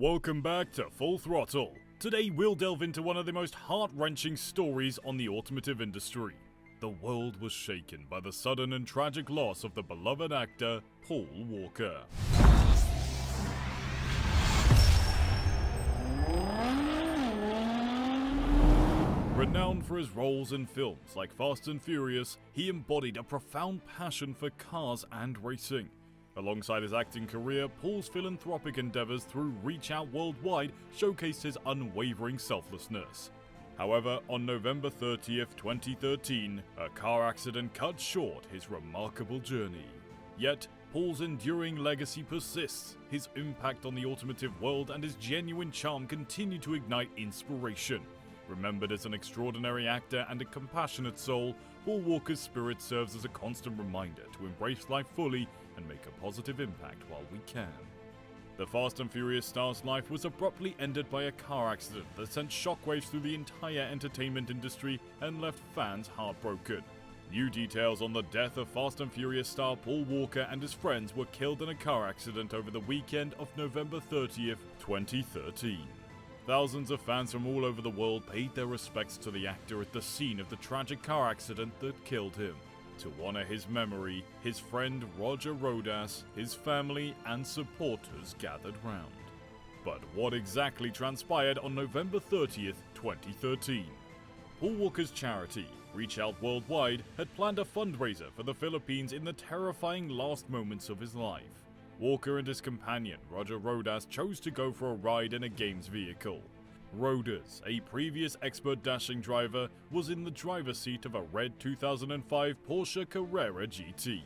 Welcome back to Full Throttle. Today we'll delve into one of the most heart-wrenching stories on the automotive industry. The world was shaken by the sudden and tragic loss of the beloved actor Paul Walker. Renowned for his roles in films like Fast and Furious, he embodied a profound passion for cars and racing. Alongside his acting career, Paul's philanthropic endeavors through Reach Out Worldwide showcased his unwavering selflessness. However, on November 30th, 2013, a car accident cut short his remarkable journey. Yet, Paul's enduring legacy persists. His impact on the automotive world and his genuine charm continue to ignite inspiration. Remembered as an extraordinary actor and a compassionate soul, Paul Walker's spirit serves as a constant reminder to embrace life fully and make a positive impact while we can. The Fast and Furious star's life was abruptly ended by a car accident that sent shockwaves through the entire entertainment industry and left fans heartbroken. New details on the death of Fast and Furious star Paul Walker and his friends were killed in a car accident over the weekend of November 30th, 2013. Thousands of fans from all over the world paid their respects to the actor at the scene of the tragic car accident that killed him. To honor his memory, his friend Roger Rodas, his family, and supporters gathered round. But what exactly transpired on November 30th, 2013? Paul Walker's charity, Reach Out Worldwide, had planned a fundraiser for the Philippines in the terrifying last moments of his life. Walker and his companion, Roger Rodas, chose to go for a ride in a games vehicle. Rodas, a previous expert dashing driver, was in the driver's seat of a red 2005 Porsche Carrera GT.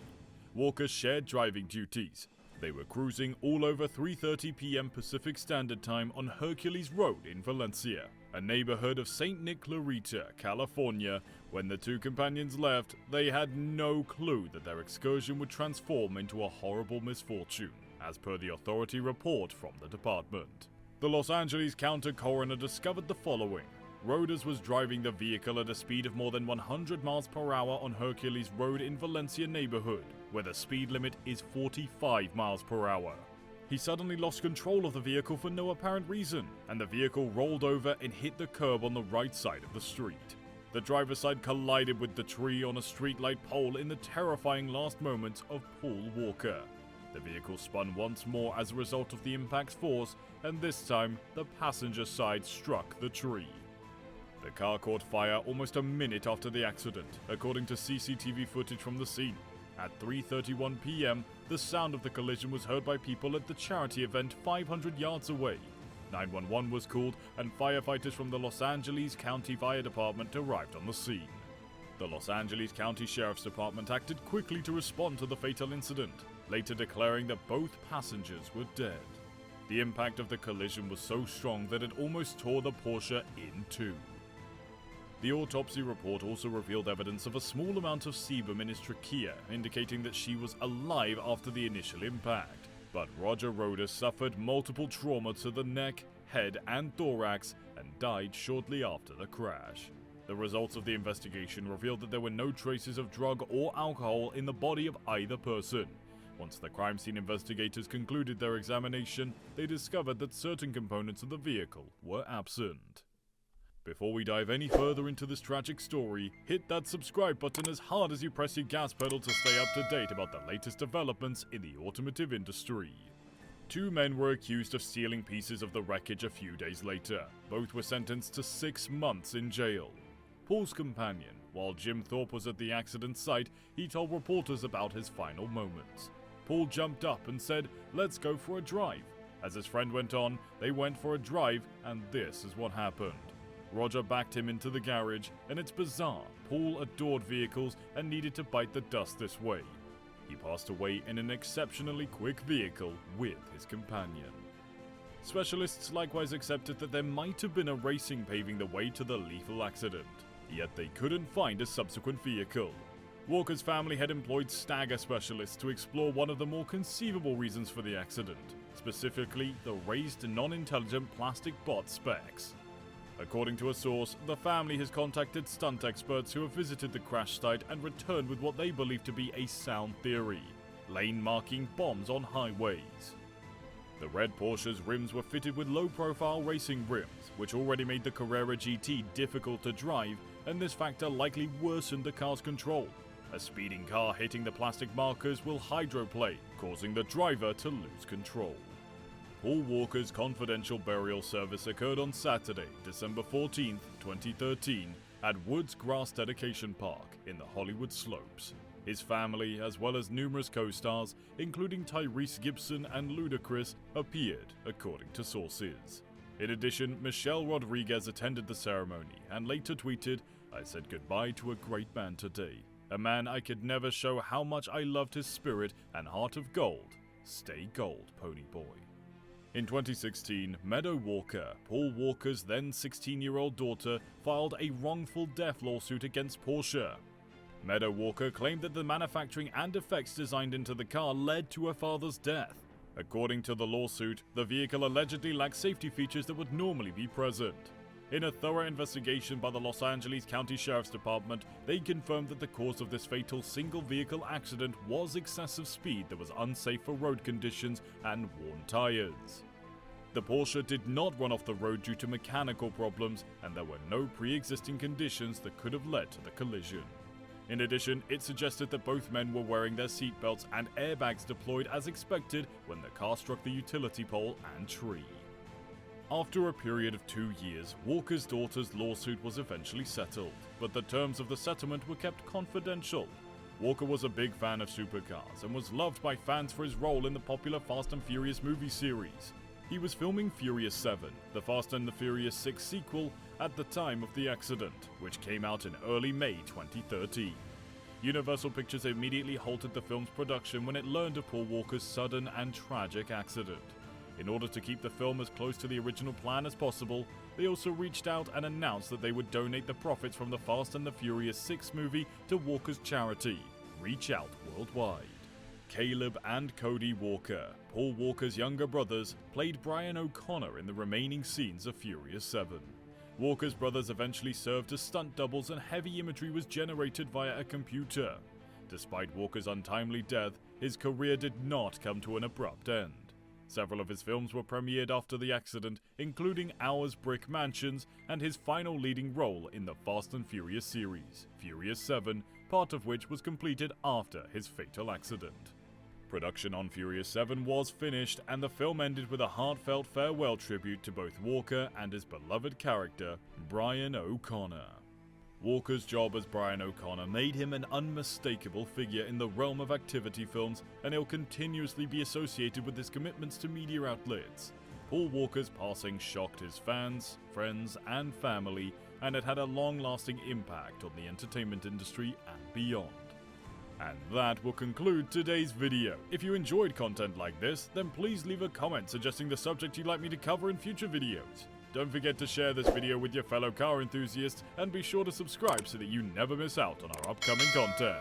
Walker shared driving duties. They were cruising all over 3:30 p.m. Pacific Standard Time on Hercules Road in Valencia, a neighborhood of St. Nick Clarita, California. When the two companions left, they had no clue that their excursion would transform into a horrible misfortune, as per the authority report from the department. The Los Angeles County Coroner discovered the following. Rodas was driving the vehicle at a speed of more than 100 miles per hour on Hercules Road in Valencia neighborhood, where the speed limit is 45 miles per hour. He suddenly lost control of the vehicle for no apparent reason, and the vehicle rolled over and hit the curb on the right side of the street. The driver's side collided with the tree on a streetlight pole in the terrifying last moments of Paul Walker. The vehicle spun once more as a result of the impact's force, and this time the passenger side struck the tree. The car caught fire almost a minute after the accident, according to CCTV footage from the scene. At 3:31 p.m., the sound of the collision was heard by people at the charity event 500 yards away. 911 was called, and firefighters from the Los Angeles County Fire Department arrived on the scene. The Los Angeles County Sheriff's Department acted quickly to respond to the fatal incident, later declaring that both passengers were dead. The impact of the collision was so strong that it almost tore the Porsche in two. The autopsy report also revealed evidence of a small amount of sebum in his trachea, indicating that she was alive after the initial impact. But Roger Rodas suffered multiple trauma to the neck, head, and thorax and died shortly after the crash. The results of the investigation revealed that there were no traces of drug or alcohol in the body of either person. Once the crime scene investigators concluded their examination, they discovered that certain components of the vehicle were absent. Before we dive any further into this tragic story, hit that subscribe button as hard as you press your gas pedal to stay up to date about the latest developments in the automotive industry. Two men were accused of stealing pieces of the wreckage a few days later. Both were sentenced to 6 months in jail. Paul's companion, while Jim Thorpe was at the accident site, he told reporters about his final moments. Paul jumped up and said, "Let's go for a drive." As his friend went on, they went for a drive, and this is what happened. Roger backed him into the garage, and it's bizarre. Paul adored vehicles and needed to bite the dust this way. He passed away in an exceptionally quick vehicle with his companion. Specialists likewise accepted that there might have been a racing paving the way to the lethal accident, yet they couldn't find a subsequent vehicle. Walker's family had employed stagger specialists to explore one of the more conceivable reasons for the accident, specifically the raised non-intelligent plastic bot specs. According to a source, the family has contacted stunt experts who have visited the crash site and returned with what they believe to be a sound theory: lane marking bombs on highways. The red Porsche's rims were fitted with low-profile racing rims, which already made the Carrera GT difficult to drive, and this factor likely worsened the car's control. A speeding car hitting the plastic markers will hydroplane, causing the driver to lose control. Paul Walker's confidential burial service occurred on Saturday, December 14, 2013, at Woods Grass Dedication Park in the Hollywood Slopes. His family, as well as numerous co-stars, including Tyrese Gibson and Ludacris, appeared, according to sources. In addition, Michelle Rodriguez attended the ceremony and later tweeted, "I said goodbye to a great man today. A man I could never show how much I loved his spirit and heart of gold. Stay gold, pony boy." In 2016, Meadow Walker, Paul Walker's then 16-year-old daughter, filed a wrongful death lawsuit against Porsche. Meadow Walker claimed that the manufacturing and effects designed into the car led to her father's death. According to the lawsuit, the vehicle allegedly lacked safety features that would normally be present. In a thorough investigation by the Los Angeles County Sheriff's Department, they confirmed that the cause of this fatal single-vehicle accident was excessive speed that was unsafe for road conditions and worn tires. The Porsche did not run off the road due to mechanical problems, and there were no pre-existing conditions that could have led to the collision. In addition, it suggested that both men were wearing their seatbelts and airbags deployed as expected when the car struck the utility pole and tree. After a period of 2 years, Walker's daughter's lawsuit was eventually settled, but the terms of the settlement were kept confidential. Walker was a big fan of supercars and was loved by fans for his role in the popular Fast and Furious movie series. He was filming Furious 7, the Fast and the Furious 6 sequel, at the time of the accident, which came out in early May 2013. Universal Pictures immediately halted the film's production when it learned of Paul Walker's sudden and tragic accident. In order to keep the film as close to the original plan as possible, they also reached out and announced that they would donate the profits from the Fast and the Furious 6 movie to Walker's charity, Reach Out Worldwide. Caleb and Cody Walker, Paul Walker's younger brothers, played Brian O'Connor in the remaining scenes of Furious 7. Walker's brothers eventually served as stunt doubles and heavy imagery was generated via a computer. Despite Walker's untimely death, his career did not come to an abrupt end. Several of his films were premiered after the accident, including Ours Brick Mansions and his final leading role in the Fast and Furious series, Furious 7, part of which was completed after his fatal accident. Production on Furious 7 was finished, and the film ended with a heartfelt farewell tribute to both Walker and his beloved character, Brian O'Connor. Walker's job as Brian O'Connor made him an unmistakable figure in the realm of activity films, and he'll continuously be associated with his commitments to media outlets. Paul Walker's passing shocked his fans, friends, and family, and it had a long-lasting impact on the entertainment industry and beyond. And that will conclude today's video. If you enjoyed content like this, then please leave a comment suggesting the subject you'd like me to cover in future videos. Don't forget to share this video with your fellow car enthusiasts, and be sure to subscribe so that you never miss out on our upcoming content.